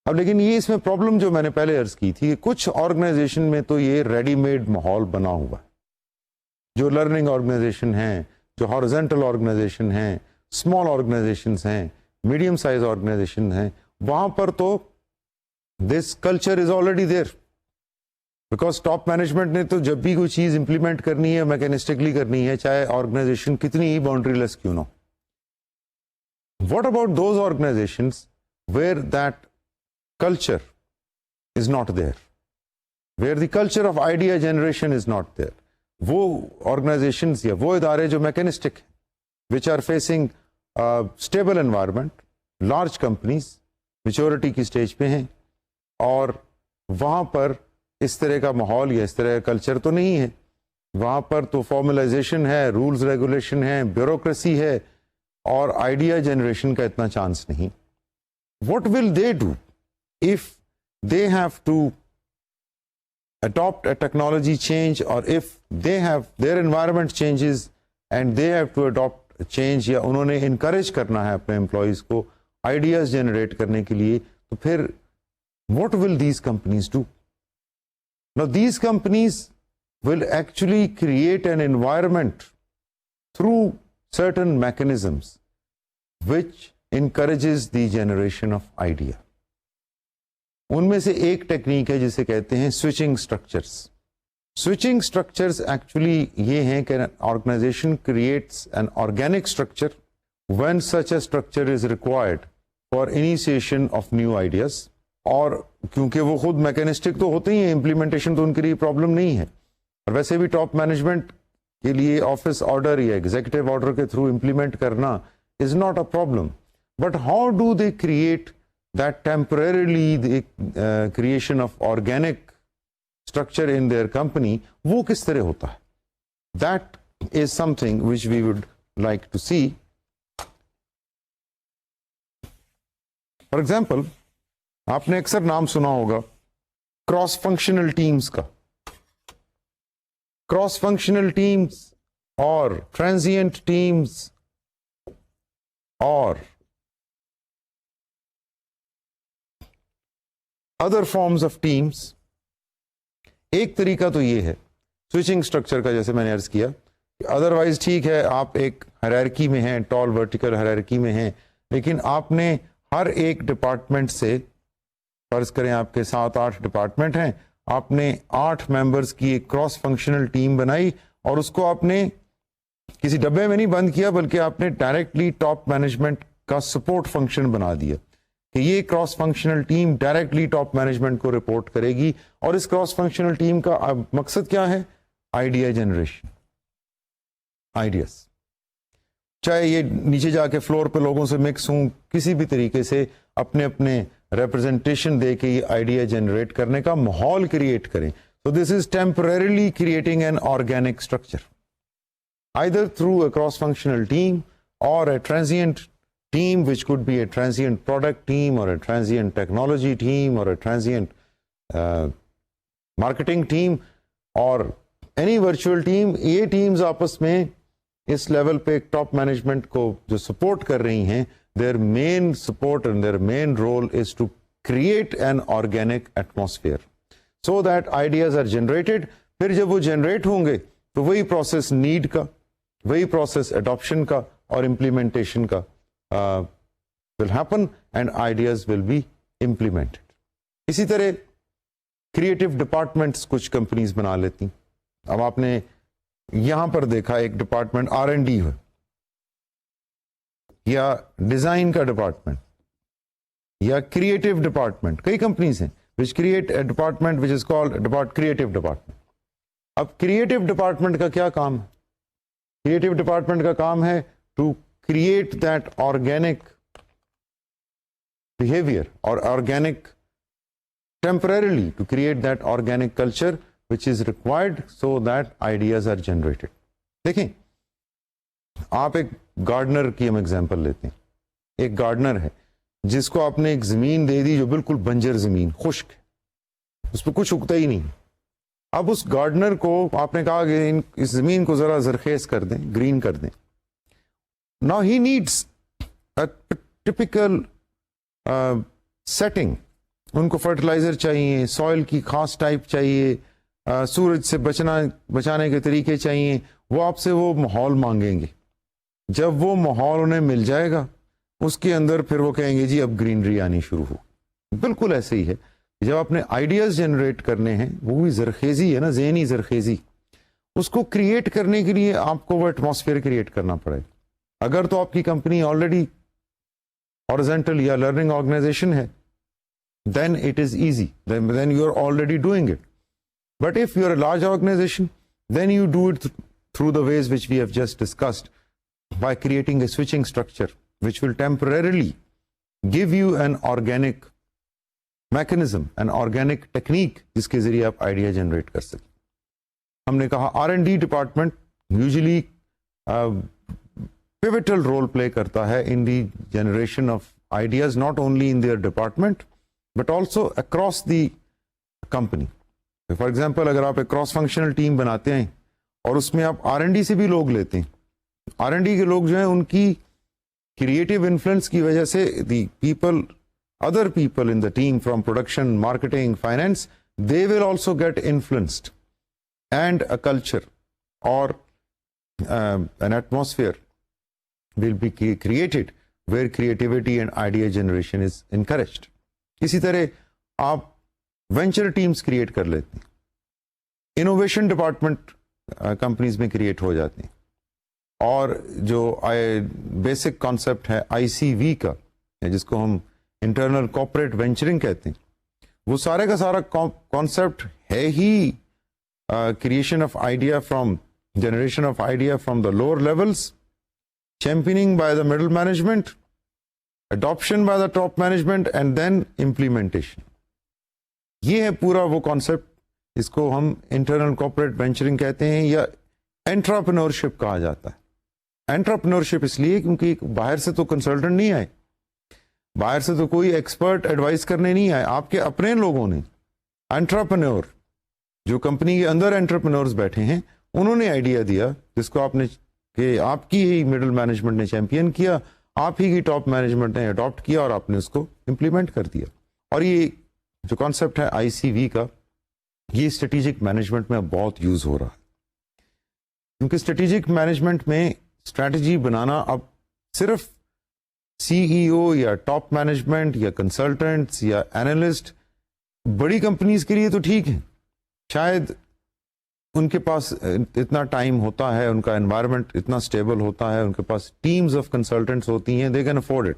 अब लेकिन ये इसमें प्रॉब्लम जो मैंने पहले अर्ज की थी, कुछ ऑर्गेनाइजेशन में तो ये रेडीमेड माहौल बना हुआ है। जो लर्निंग ऑर्गेनाइजेशन हैं, जो हॉरिजॉन्टल ऑर्गेनाइजेशन हैं, स्मॉल ऑर्गेनाइजेशंस हैं, मीडियम साइज ऑर्गेनाइजेशन हैं, वहां पर तो this culture is already there, because top management ने तो जब भी कोई चीज इंप्लीमेंट करनी है, मैकेनिस्टिकली करनी है, चाहे ऑर्गेनाइजेशन कितनी ही बाउंड्रीलेस क्यों ना। What about those organizations where that culture is not there, where the culture of idea generation is not there. वो organizations या वो इदारे जो mechanistic हैं, which are facing a stable environment, large companies, maturity की stage पे हैं, और वहाँ पर इस तरह का माहौल या इस तरह का कल्चर तो नहीं है. वहाँ पर तो फॉर्मलाइजेशन है, रूल्स रेगुलेशन है, ब्यूरोक्रेसी है, और आइडिया जनरेशन का इतना चांस नहीं. What will they do if they have to adopt a technology change, or if they have their environment changes and they have to adopt a change, या उन्होंने encourage करना है अपने employees को ideas generate करने के लिए, तो फिर what will these companies do? Now these companies will actually create an environment through certain mechanisms which encourages the generation of idea. उनमें से एक टेक्निक है जिसे कहते हैं switching structures. Switching structures actually ये हैं कि organisation creates an organic structure when such a structure is required for initiation of new ideas. और क्योंकि वो खुद मैकेनिस्टिक तो होते ही हैं, इम्प्लीमेंटेशन तो उनके लिए प्रॉब्लम नहीं है. और वैसे भी टॉप मैनेजमेंट के लिए ऑफिस ऑर्डर या एग्जीक्यूटिव ऑर्डर के थ्रू इम्प्लीमेंट करना is not a problem. But how do they create that temporarily the creation of organic structure in their company, वो किस तरह होता है? That is something which we would like to see. For example, आपने अक्सर नाम सुना होगा क्रॉस फंक्शनल टीम्स का. क्रॉस फंक्शनल टीम्स और ट्रांजिएंट टीम्स और अदर फॉर्म्स ऑफ टीम्स. एक तरीका तो ये है स्विचिंग स्ट्रक्चर का, जैसे मैंने अर्ज किया. अदरवाइज ठीक है, आप एक हायरार्की में हैं, टॉल वर्टिकल हायरार्की में हैं, लेकिन आपने हर एक डिपार्टमेंट से, फर्ज करें आपके 7-8 डिपार्टमेंट हैं, आपने 8 मेंबर्स की एक क्रॉस फंक्शनल टीम बनाई और उसको आपने किसी डब्बे में नहीं बंद किया, बल्कि आपने डायरेक्टली टॉप मैनेजमेंट का सपोर्ट फंक्शन बना दिया कि ये cross functional team directly top management को रिपोर्ट करेगी. और इस क्रॉस फंक्शनल टीम का अब मकसद क्या है? Idea generation, ideas. चाहे ये नीचे जाके फ्लोर पे लोगों से मिक्स हों, किसी भी तरीके से अपने अपने रिप्रेजेंटेशन दे के ये आइडिया जनरेट करने का माहौल क्रिएट करें. So this is temporarily creating an organic structure, either through a cross-functional team or a transient team, which could be a transient product team or a transient technology team or a transient marketing team or any virtual team. ये teams आपस में इस level पे top management को जो support कर रही हैं, their main support and their main role is to create an organic atmosphere so that ideas are generated. फिर जब वो जनरेट होंगे तो वही प्रोसेस नीड का, वही प्रोसेस अडॉप्शन का और इम्प्लीमेंटेशन का will happen and ideas will be implemented. इसी तरह क्रिएटिव डिपार्टमेंट्स कुछ कंपनीज बना लेती. अब आपने यहां पर देखा एक डिपार्टमेंट R&D है या डिजाइन का डिपार्टमेंट या क्रिएटिव डिपार्टमेंट. कई कंपनीज हैं which create a department which is called creative department. अब क्रिएटिव डिपार्टमेंट का क्या काम है? क्रिएटिव डिपार्टमेंट का काम है to create that organic behaviour और organic temporarily to create that organic culture which is required so that ideas are generated. देखें, आप एक गार्डनर की हम एग्जांपल लेते हैं. एक गार्डनर है जिसको आपने एक जमीन दे दी जो बिल्कुल बंजर जमीन, खुश्क, उस पर कुछ उगता ही नहीं. अब उस गार्डनर को आपने कहा कि इस जमीन को जरा जरखेज कर दें, ग्रीन कर दें. Now he needs a typical setting. उनको फर्टिलाइजर चाहिए, सॉइल की खास टाइप चाहिए, सूरज से बचाने के तरीके चाहिए. वो आपसे वो माहौल मांगेंगे. जब वो माहौल उन्हें मिल जाएगा उसके अंदर फिर वो कहेंगे जी अब ग्रीनरी आनी शुरू हो. बिल्कुल ऐसे ही है. जब आपने आइडियाज जनरेट करने हैं, वो भी जरखेजी है ना, ज़हनी जरखेजी, उसको क्रिएट करने के लिए आपको वो एटमॉस्फेयर क्रिएट करना पड़ेगा. अगर तो आपकी कंपनी ऑलरेडी हॉरिजॉन्टल या लर्निंग ऑर्गेनाइजेशन है then it is easy. Then you are already doing it. But if you are a large organization, then you do it through the ways which we have just discussed, by creating a switching structure which will temporarily give you an organic mechanism, an organic technique जिसके जरिए आप idea generate कर सकें. हमने कहा R&D department usually pivotal role play करता है in the generation of ideas, not only in their department but also across the company. For example, अगर आप एक क्रॉस फंक्शनल टीम बनाते हैं और उसमें आप R&D से भी लोग लेते हैं, R&D के लोग जो हैं उनकी क्रिएटिव इन्फ्लुएंस की वजह से the people, other people in the team from production, marketing, finance, they will also get influenced, and a culture or an atmosphere will be created where creativity and idea generation is encouraged. इसी तरह आप venture teams create कर लेते हैं, innovation department companies में create हो जाते हैं, और जो बेसिक कॉन्सेप्ट है ICV का, जिसको हम इंटरनल कॉर्पोरेट वेंचरिंग कहते हैं, वो सारे का सारा कॉन्सेप्ट है ही creation of idea from generation of idea from the lower levels, championing by the middle management, adoption by the top management, and then implementation. ये है पूरा वो कॉन्सेप्ट, इसको हम इंटरनल कॉर्पोरेट वेंचरिंग कहते हैं या एंटरप्रेन्योरशिप कहा जाता है. एंटरप्रेन्योरशिप इसलिए क्योंकि बाहर से तो कंसल्टेंट नहीं आए, बाहर से तो कोई एक्सपर्ट एडवाइस करने नहीं आए, आपके अपने लोगों ने, एंटरप्रेन्योर जो कंपनी के अंदर एंटरप्रेन्योर्स बैठे हैं, उन्होंने आइडिया दिया जिसको आपने कि आपकी ही मिडिल मैनेजमेंट ने चैंपियन किया, आप ही की टॉप मैनेजमेंट ने अडॉप्ट किया और आपने उसको इंप्लीमेंट कर दिया. और ये जो कॉन्सेप्ट है ICV का, ये स्ट्रेटेजिक मैनेजमेंट में बहुत यूज हो रहा है, क्योंकि स्ट्रेटेजिक मैनेजमेंट में स्ट्रैटेजी बनाना अब सिर्फ CEO या टॉप मैनेजमेंट या कंसल्टेंट्स या एनालिस्ट, बड़ी कंपनीज के लिए तो ठीक है, शायद उनके पास इतना टाइम होता है, उनका एनवायरनमेंट इतना स्टेबल होता है, उनके पास टीम्स ऑफ कंसल्टेंट्स होती हैं, they can afford it.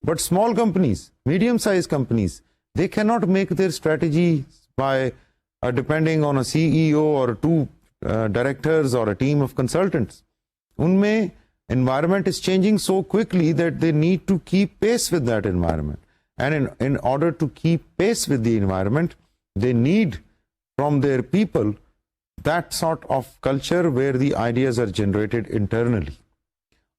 But small companies, medium size companies, they can not make their strategy by depending on a CEO और 2 डायरेक्टर्स और अ टीम ऑफ कंसल्टेंट्स. उनमें environment is changing so quickly that they need to keep pace with that environment, and in order to keep pace with the environment, they need from their people that sort of culture where the ideas are generated internally,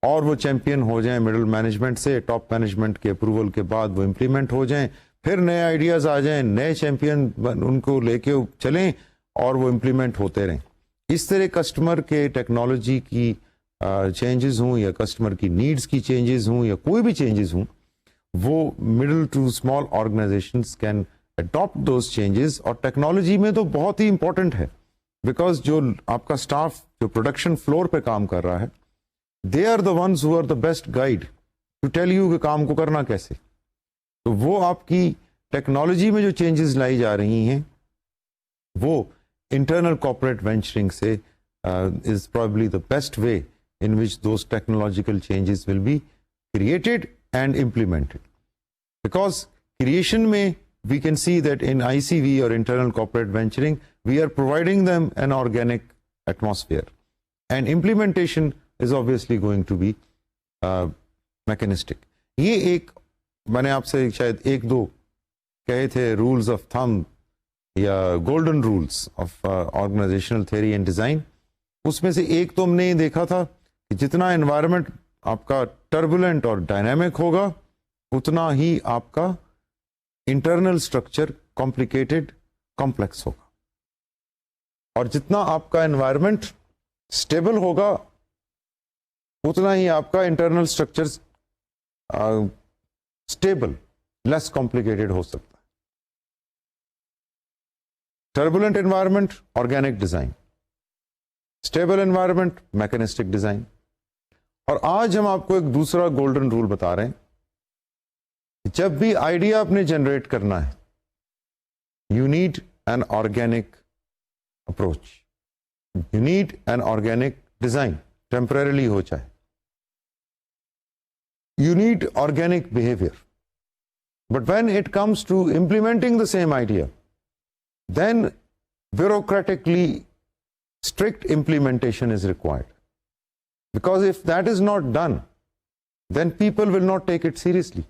और वो champion हो जाएं middle management से, top management के approval के बाद वो implement हो जाएं, फिर नए आइडियाज आ जाएं, नए चैंपियन उनको लेके चलें और वो इम्प्लीमेंट होते रहें. इस तरह कस्टमर के टेक्नोलॉजी की चेंजेस हों या कस्टमर की नीड्स की चेंजेस हों या कोई भी चेंजेस हों, वो middle to small organisations can adopt those changes. और टेक्नोलॉजी में तो बहुत ही इंपॉर्टेंट है, बिकॉज जो आपका स्टाफ जो प्रोडक्शन फ्लोर पे काम कर रहा है, they are the ones who are the best guide to tell you कि काम को करना कैसे. तो वो आपकी टेक्नोलॉजी में जो चेंजेस लाई जा रही हैं, वो इंटरनल कॉर्पोरेट वेंचरिंग से is probably the best way in which those technological changes will be created and implemented. Because creation may, we can see that in ICV or internal corporate venturing, we are providing them an organic atmosphere, and implementation is obviously going to be mechanistic. ये एक मैंने आपसे शायद 1-2 कहे थे rules of thumb या golden rules of organisational theory and design. उसमें से एक तो हमने देखा था कि जितना एनवायरनमेंट आपका टर्बुलेंट और डायनामिक होगा, उतना ही आपका इंटरनल स्ट्रक्चर कॉम्प्लिकेटेड, कॉम्प्लेक्स होगा, और जितना आपका एनवायरनमेंट स्टेबल होगा, उतना ही आपका internal structure stable, less complicated हो सकता है. Turbulent environment organic design, stable environment mechanistic design. और आज हम आपको एक दूसरा गोल्डन रूल बता रहे हैं. जब भी आइडिया आपने जनरेट करना है, you need an organic approach, you need an organic design, temporarily हो चाहे. You need organic behaviour. But when it comes to implementing the same idea, then bureaucratically strict implementation is required. Because if that is not done, then people will not take it seriously.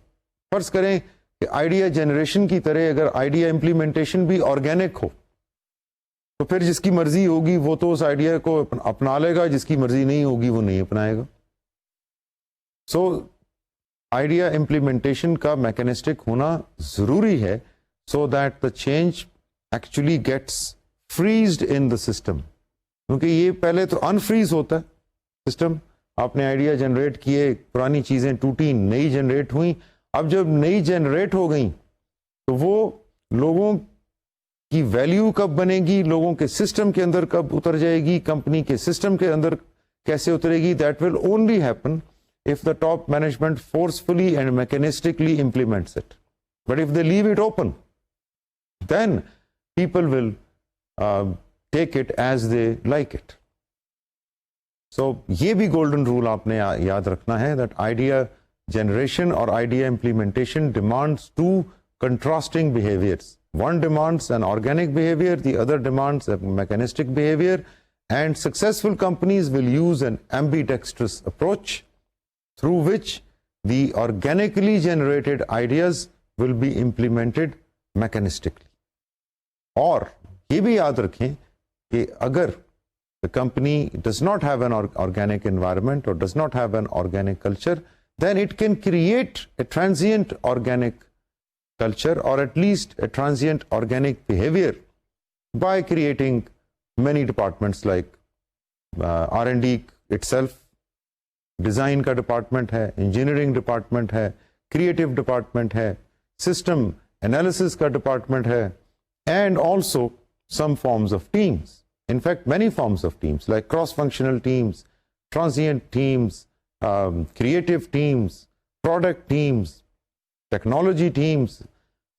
फर्ज करें कि idea generation की तरह अगर idea implementation भी organic हो, तो फिर जिसकी मर्जी होगी वो तो उस आइडिया को अपना लेगा, जिसकी मर्जी नहीं होगी वो नहीं अपनाएगा. सो आइडिया इम्प्लीमेंटेशन का मैकेनिस्टिक होना जरूरी है, so that the change actually gets freezed in the system. क्योंकि ये पहले तो अनफ्रीज होता है सिस्टम. आपने आइडिया जनरेट किए, पुरानी चीजें टूटी, नई जनरेट हुई. अब जब नई जनरेट हो गई तो वो लोगों की वैल्यू कब बनेगी, लोगों के सिस्टम के अंदर कब उतर जाएगी, कंपनी के सिस्टम के अंदर कैसे उतरेगी, that will only happen if the top management forcefully and mechanistically implements it. But if they leave it open, then people will take it as they like it. So ये भी golden rule आपने याद रखना है, that idea generation or idea implementation demands two contrasting behaviors. One demands an organic behavior, the other demands a mechanistic behavior, and successful companies will use an ambidextrous approach through which the organically generated ideas will be implemented mechanistically. और ये भी याद रखें कि अगर the company does not have an organic environment or does not have an organic culture, then it can create a transient organic culture or at least a transient organic behavior by creating many departments like R&D itself. Design का department है, engineering department है, creative department है, system analysis का department है, and also some forms of teams. In fact, many forms of teams like cross-functional teams, transient teams, creative teams, product teams, technology teams.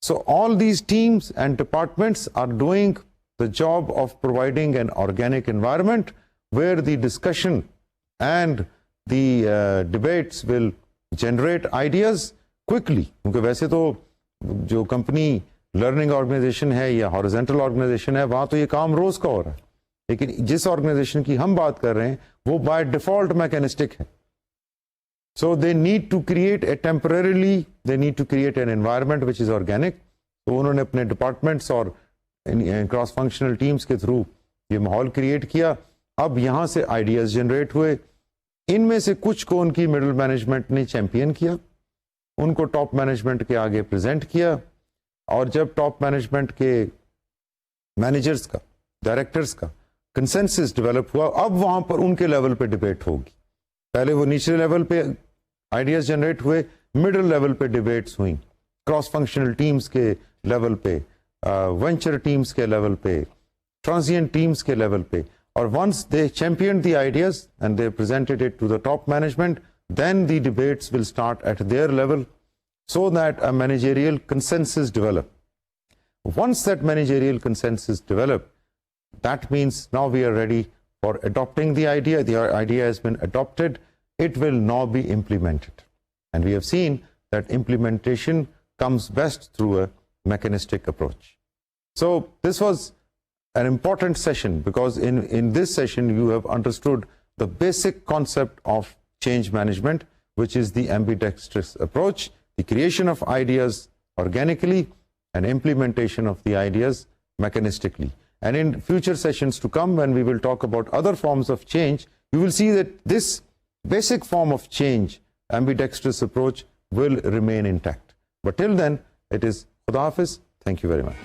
So all these teams and departments are doing the job of providing an organic environment where the discussion and the debates will generate ideas quickly. क्योंकि वैसे तो जो company learning organisation है या horizontal organisation है, वहां तो ये काम रोज का हो रहा है. लेकिन जिस ऑर्गेनाइजेशन की हम बात कर रहे हैं वो बाय डिफॉल्ट मैकेनिस्टिक है. So they need to create a temporarily, they need to create an environment which is organic. तो उन्होंने अपने डिपार्टमेंट्स और क्रॉस फंक्शनल टीम्स के थ्रू ये माहौल क्रिएट किया. अब यहाँ से आइडियाज जनरेट हुए. इनमें से कुछ को उनकी मिडिल मैनेजमेंट ने चैंपियन किया, उनको टॉप मैनेजमेंट के आगे प्रेजेंट किया. और जब टॉप मैनेजमेंट के मैनेजर्स का, डायरेक्टर्स का कंसेंसस डेवलप हुआ, अब वहां पर उनके लेवल पे डिबेट होगी. पहले वो निचले लेवल पे आइडियाज जनरेट हुए, मिडिल लेवल पे डिबेट्स हुई, क्रॉस फंक्शनल टीम्स के लेवल पे, वेंचर टीम्स के लेवल पे, ट्रांजिएंट टीम्स के लेवल पे. Or once they championed the ideas and they presented it to the top management, then the debates will start at their level so that a managerial consensus develops. Once that managerial consensus develops, that means now we are ready for adopting the idea. The idea has been adopted. It will now be implemented. And we have seen that implementation comes best through a mechanistic approach. So this was an important session because in this session you have understood the basic concept of change management, which is the ambidextrous approach, the creation of ideas organically and implementation of the ideas mechanistically. And in future sessions to come, when we will talk about other forms of change, you will see that this basic form of change, ambidextrous approach, will remain intact. But till then, it is Khuda Hafiz. Thank you very much.